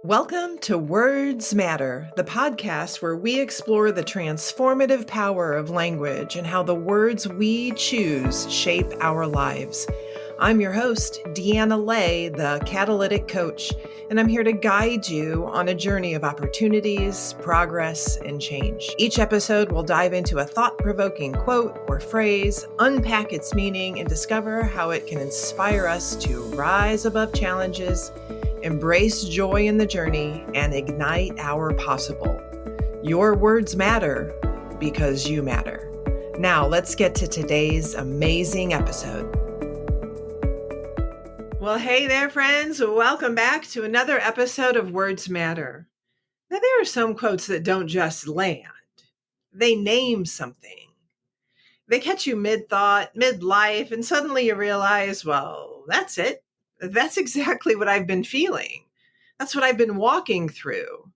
Welcome to Words Matter, the podcast where we explore the transformative power of language and how the words we choose shape our lives. I'm your host, Deanna Ley, the Catalytic Coach, and I'm here to guide you on a journey of opportunities, progress, and change. Each episode will dive into a thought-provoking quote or phrase, unpack its meaning, and discover how it can inspire us to rise above challenges, embrace joy in the journey, and ignite our possible. Your words matter because you matter. Now, let's get to today's amazing episode. Well, hey there, friends. Welcome back to another episode of Words Matter. Now, there are some quotes that don't just land. They name something. They catch you mid-thought, mid-life, and suddenly you realize, well, that's it. That's exactly what I've been feeling. That's what I've been walking through.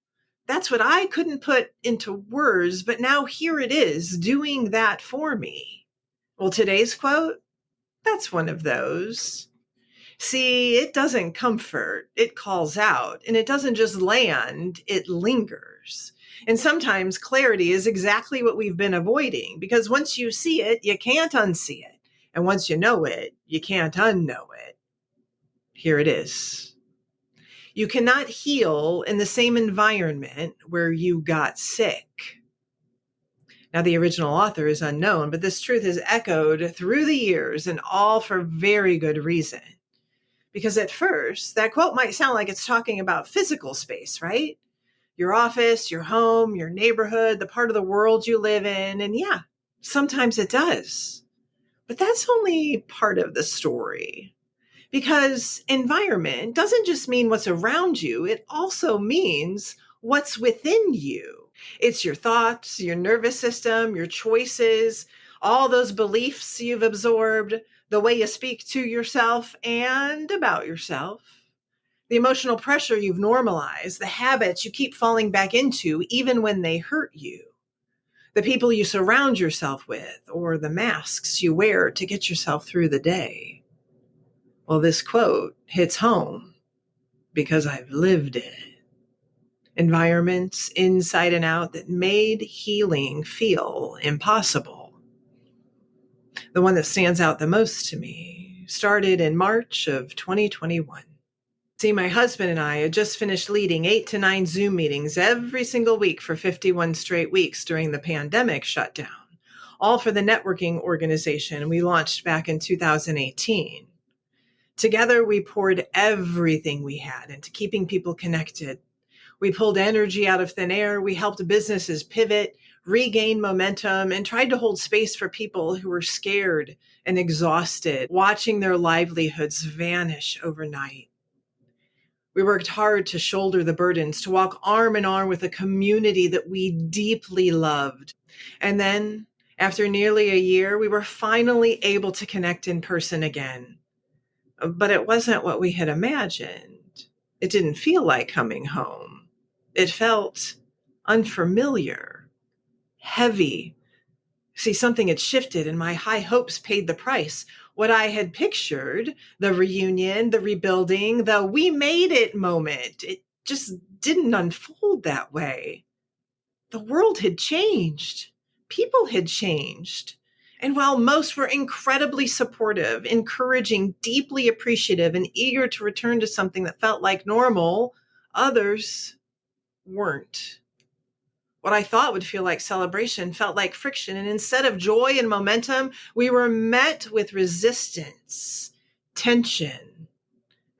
That's what I couldn't put into words, but now here it is doing that for me. Well, today's quote, that's one of those. See, it doesn't comfort, it calls out, and it doesn't just land, it lingers. And sometimes clarity is exactly what we've been avoiding, because once you see it, you can't unsee it. And once you know it, you can't unknow it. Here it is. You cannot heal in the same environment where you got sick. Now, the original author is unknown, but this truth is echoed through the years, and all for very good reason. Because at first, that quote might sound like it's talking about physical space, right? Your office, your home, your neighborhood, the part of the world you live in. And yeah, sometimes it does. But that's only part of the story. Because environment doesn't just mean what's around you, it also means what's within you. It's your thoughts, your nervous system, your choices, all those beliefs you've absorbed, the way you speak to yourself and about yourself, the emotional pressure you've normalized, the habits you keep falling back into even when they hurt you, the people you surround yourself with, or the masks you wear to get yourself through the day. Well, this quote hits home because I've lived it. Environments inside and out that made healing feel impossible. The one that stands out the most to me started in March of 2021. See, my husband and I had just finished leading 8 to 9 Zoom meetings every single week for 51 straight weeks during the pandemic shutdown, all for the networking organization we launched back in 2018. Together, we poured everything we had into keeping people connected. We pulled energy out of thin air. We helped businesses pivot, regain momentum, and tried to hold space for people who were scared and exhausted, watching their livelihoods vanish overnight. We worked hard to shoulder the burdens, to walk arm in arm with a community that we deeply loved. And then, after nearly a year, we were finally able to connect in person again. But it wasn't what we had imagined. It didn't feel like coming home. It felt unfamiliar, heavy. See, something had shifted and my high hopes paid the price. What I had pictured, the reunion, the rebuilding, the we made it moment, it just didn't unfold that way. The world had changed. People had changed. And while most were incredibly supportive, encouraging, deeply appreciative, and eager to return to something that felt like normal, others weren't. What I thought would feel like celebration felt like friction. And instead of joy and momentum, we were met with resistance, tension,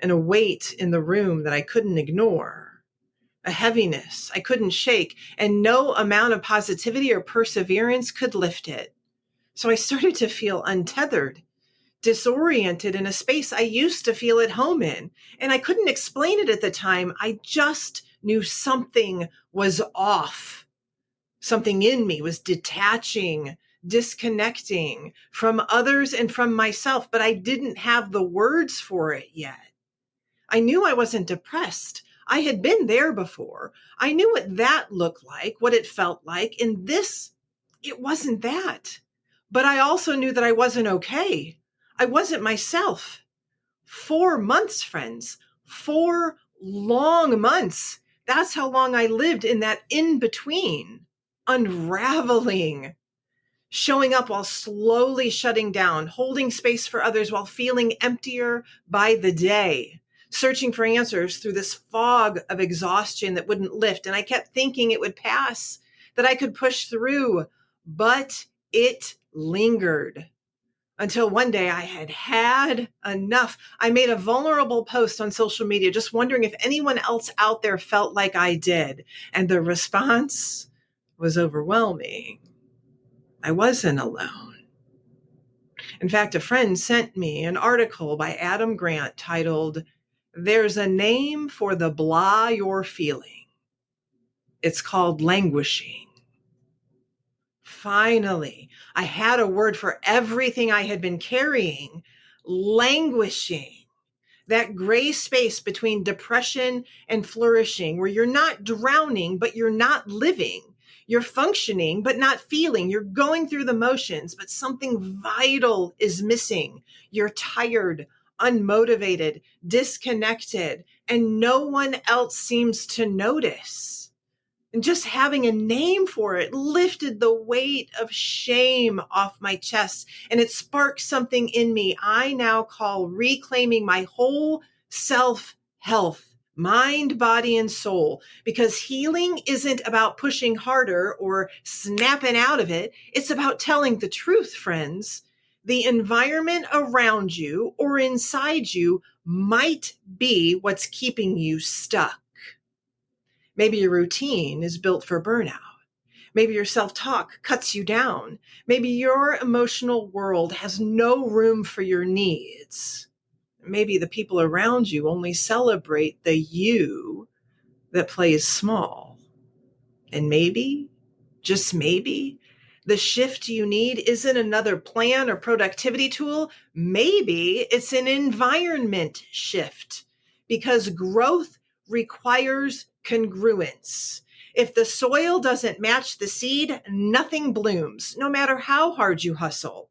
and a weight in the room that I couldn't ignore. A heaviness I couldn't shake, and no amount of positivity or perseverance could lift it. So I started to feel untethered, disoriented in a space I used to feel at home in. And I couldn't explain it at the time. I just knew something was off. Something in me was detaching, disconnecting from others and from myself, but I didn't have the words for it yet. I knew I wasn't depressed. I had been there before. I knew what that looked like, what it felt like. And this, it wasn't that. But I also knew that I wasn't okay. I wasn't myself. 4 months, friends. 4 long months. That's how long I lived in that in between, unraveling, showing up while slowly shutting down, holding space for others while feeling emptier by the day, searching for answers through this fog of exhaustion that wouldn't lift. And I kept thinking it would pass, that I could push through, but it lingered until one day I had had enough. I made a vulnerable post on social media, just wondering if anyone else out there felt like I did. And the response was overwhelming. I wasn't alone. In fact, a friend sent me an article by Adam Grant titled, "There's a Name for the Blah You're Feeling. It's called languishing." Finally, I had a word for everything I had been carrying, languishing. That gray space between depression and flourishing, where you're not drowning, but you're not living. You're functioning, but not feeling. You're going through the motions, but something vital is missing. You're tired, unmotivated, disconnected, and no one else seems to notice. And just having a name for it lifted the weight of shame off my chest, and it sparked something in me I now call reclaiming my whole self health, mind, body, and soul. Because healing isn't about pushing harder or snapping out of it. It's about telling the truth, friends. The environment around you or inside you might be what's keeping you stuck. Maybe your routine is built for burnout. Maybe your self-talk cuts you down. Maybe your emotional world has no room for your needs. Maybe the people around you only celebrate the you that plays small. And maybe, just maybe, the shift you need isn't another plan or productivity tool. Maybe it's an environment shift, because growth requires congruence. If the soil doesn't match the seed, nothing blooms, no matter how hard you hustle.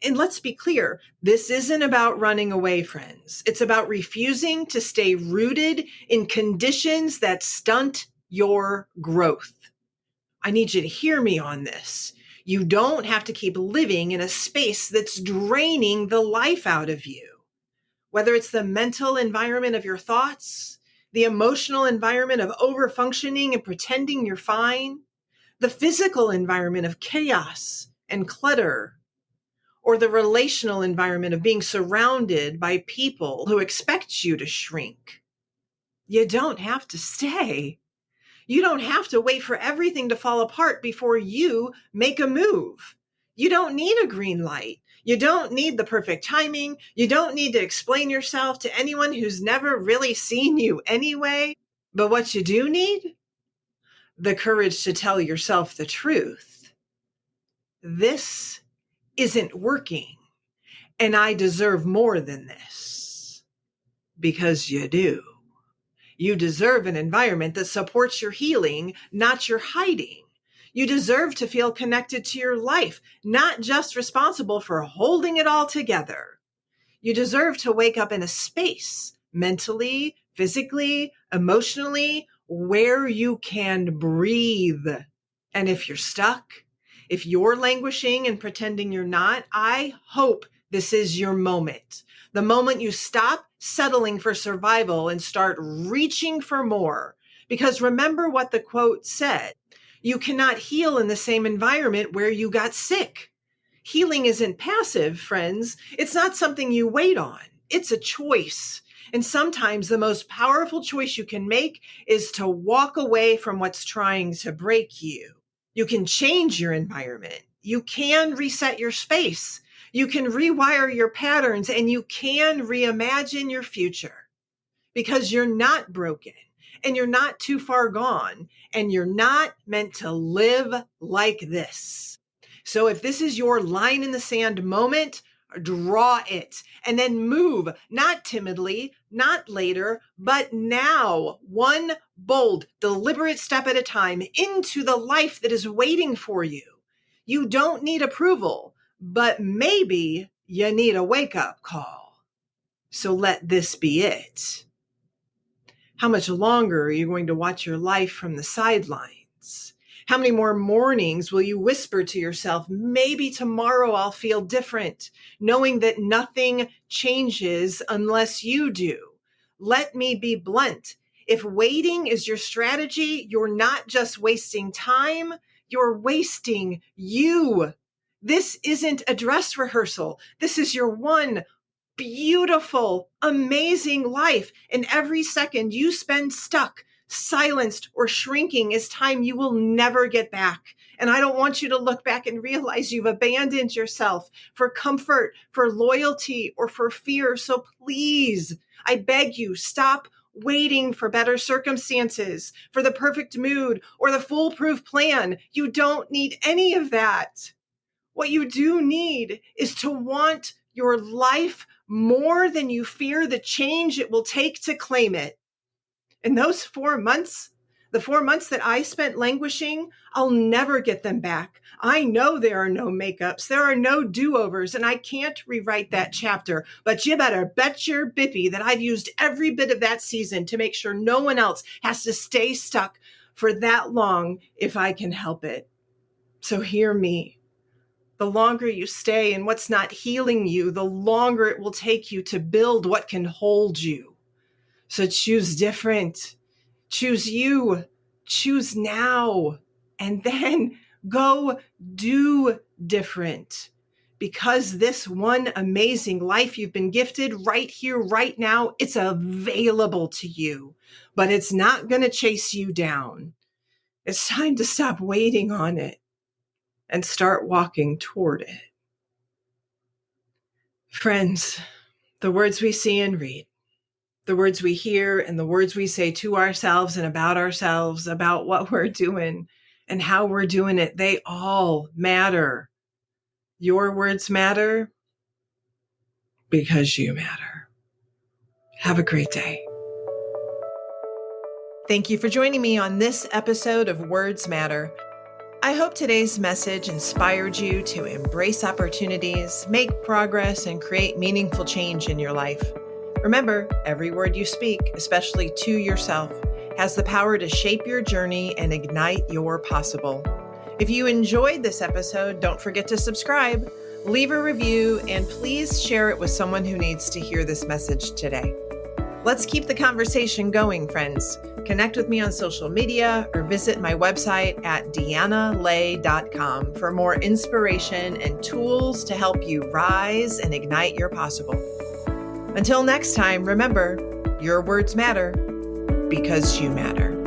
And let's be clear, this isn't about running away, friends. It's about refusing to stay rooted in conditions that stunt your growth. I need you to hear me on this. You don't have to keep living in a space that's draining the life out of you. Whether it's the mental environment of your thoughts, the emotional environment of overfunctioning and pretending you're fine, the physical environment of chaos and clutter, or the relational environment of being surrounded by people who expect you to shrink. You don't have to stay. You don't have to wait for everything to fall apart before you make a move. You don't need a green light. You don't need the perfect timing. You don't need to explain yourself to anyone who's never really seen you anyway. But what you do need? The courage to tell yourself the truth. This isn't working, and I deserve more than this. Because you do. You deserve an environment that supports your healing, not your hiding. You deserve to feel connected to your life, not just responsible for holding it all together. You deserve to wake up in a space, mentally, physically, emotionally, where you can breathe. And if you're stuck, if you're languishing and pretending you're not, I hope this is your moment. The moment you stop settling for survival and start reaching for more. Because remember what the quote said, you cannot heal in the same environment where you got sick. Healing isn't passive, friends. It's not something you wait on. It's a choice. And sometimes the most powerful choice you can make is to walk away from what's trying to break you. You can change your environment. You can reset your space. You can rewire your patterns, and you can reimagine your future, because you're not broken and you're not too far gone, and you're not meant to live like this. So if this is your line in the sand moment, draw it and then move, not timidly, not later, but now, one bold, deliberate step at a time into the life that is waiting for you. You don't need approval, but maybe you need a wake-up call. So let this be it. How much longer are you going to watch your life from the sidelines? How many more mornings will you whisper to yourself, maybe tomorrow I'll feel different, knowing that nothing changes unless you do? Let me be blunt. If waiting is your strategy, you're not just wasting time, you're wasting you. This isn't a dress rehearsal. This is your one beautiful, amazing life. And every second you spend stuck, silenced, or shrinking is time you will never get back. And I don't want you to look back and realize you've abandoned yourself for comfort, for loyalty, or for fear. So please, I beg you, stop waiting for better circumstances, for the perfect mood, or the foolproof plan. You don't need any of that. What you do need is to want your life more than you fear the change it will take to claim it. And those 4 months, the 4 months that I spent languishing, I'll never get them back. I know there are no makeups, there are no do-overs, and I can't rewrite that chapter. But you better bet your bippy that I've used every bit of that season to make sure no one else has to stay stuck for that long if I can help it. So hear me. The longer you stay in what's not healing you, the longer it will take you to build what can hold you. So choose different. Choose you. Choose now. And then go do different. Because this one amazing life you've been gifted right here, right now, it's available to you. But it's not going to chase you down. It's time to stop waiting on it and start walking toward it. Friends, the words we see and read, the words we hear and the words we say to ourselves and about what we're doing and how we're doing it, they all matter. Your words matter because you matter. Have a great day. Thank you for joining me on this episode of Words Matter. I hope today's message inspired you to embrace opportunities, make progress, and create meaningful change in your life. Remember, every word you speak, especially to yourself, has the power to shape your journey and ignite your possible. If you enjoyed this episode, don't forget to subscribe, leave a review, and please share it with someone who needs to hear this message today. Let's keep the conversation going, friends. Connect with me on social media or visit my website at deannaley.com for more inspiration and tools to help you rise and ignite your possible. Until next time, remember, your words matter because you matter.